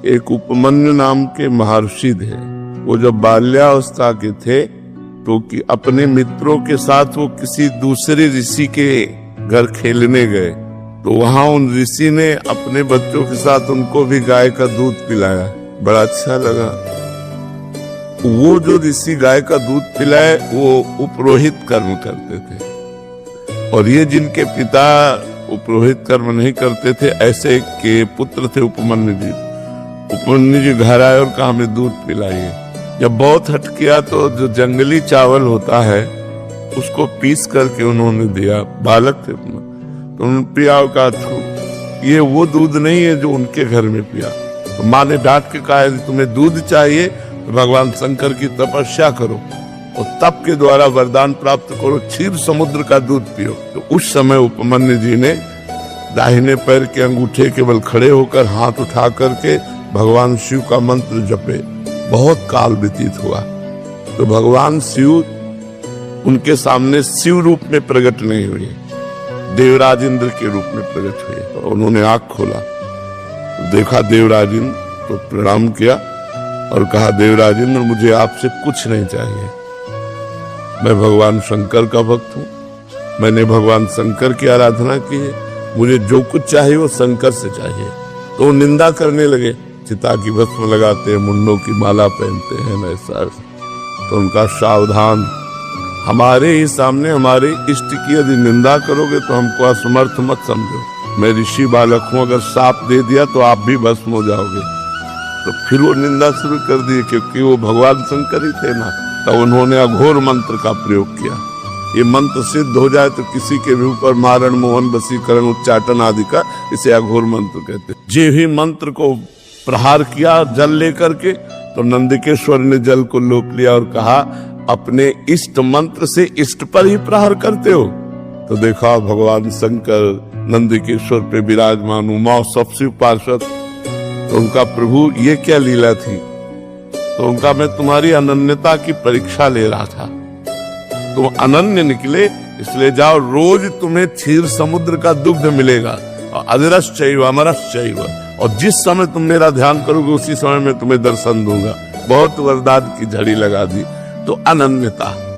एक उपमन्यु नाम के महर्षि थे। वो जब बाल्यावस्था के थे तो कि अपने मित्रों के साथ वो किसी दूसरे ऋषि के घर खेलने गए, तो वहां उन ऋषि ने अपने बच्चों के साथ उनको भी गाय का दूध पिलाया। बड़ा अच्छा लगा। वो जो ऋषि गाय का दूध पिलाए वो उपरोहित कर्म करते थे, और ये जिनके पिता उपरोहित कर्म नहीं करते थे, ऐसे के पुत्र थे उपमन्यु जी। उपमन्यु जी घर आए और कहा हमें दूध पिलाइए। जब बहुत हट किया तो जो जंगली चावल होता है उसको पीस करके उन्होंने दिया। बालक थे तो उन्होंने पिया, का ये वो दूध नहीं है जो उनके घर में पिया। तो माँ ने डांट के कहा तुम्हें दूध चाहिए तो भगवान शंकर की तपस्या करो और तप के द्वारा वरदान प्राप्त करो, क्षीर समुद्र का दूध पियो। तो उस समय उपमन्यु जी ने दाहिने पैर के अंगूठे केवल खड़े होकर हाथ उठा करके भगवान शिव का मंत्र जपे। बहुत काल व्यतीत हुआ तो भगवान शिव उनके सामने शिव रूप में प्रकट नहीं हुए, देवराज इंद्र के रूप में प्रकट हुए। तो उन्होंने आंख खोला, देखा देवराज इंद्र, तो प्रणाम किया और कहा देवराज इंद्र मुझे आपसे कुछ नहीं चाहिए, मैं भगवान शंकर का भक्त हूँ, मैंने भगवान शंकर की आराधना की है, मुझे जो कुछ चाहिए वो शंकर से चाहिए। तो वो निंदा करने लगे, चिता की भस्म लगाते हैं, मुंडों की माला पहनते हैं, ऐसा। तो उनका सावधान, हमारे ही सामने हमारे इष्ट की यदि निंदा करोगे तो हमको असमर्थ मत समझो। मैं ऋषि बालक हूँ, अगर साप दे दिया तो आप भी भस्म हो जाओगे। तो फिर वो निंदा शुरू कर दी, क्योंकि वो भगवान शंकर ही थे ना। तो उन्होंने अघोर मंत्र का प्रयोग किया। ये मंत्र सिद्ध हो जाए तो किसी के भी ऊपर मारण, मोहन, वशीकरण, उच्चाटन आदि का, इसे अघोर मंत्र कहते हैं। जे ही मंत्र को प्रहार किया जल लेकर के, तो नंदिकेश्वर ने जल को लोप लिया और कहा अपने इष्ट मंत्र से इष्ट पर ही प्रहार करते हो। तो देखा भगवान शंकर नंदिकेश्वर पे विराजमान, उमा सबसे पार्षद। तो उनका प्रभु ये क्या लीला थी? तो उनका मैं तुम्हारी अनन्यता की परीक्षा ले रहा था, तुम अनन्य निकले, इसलिए जाओ, रोज तुम्हें क्षीर समुद्र का दुग्ध मिलेगा, और अजरश्चैव अमरश्चैव, और जिस समय तुम मेरा ध्यान करोगे उसी समय मैं तुम्हें दर्शन दूंगा। बहुत वरदान की झड़ी लगा दी। तो अनन्यता।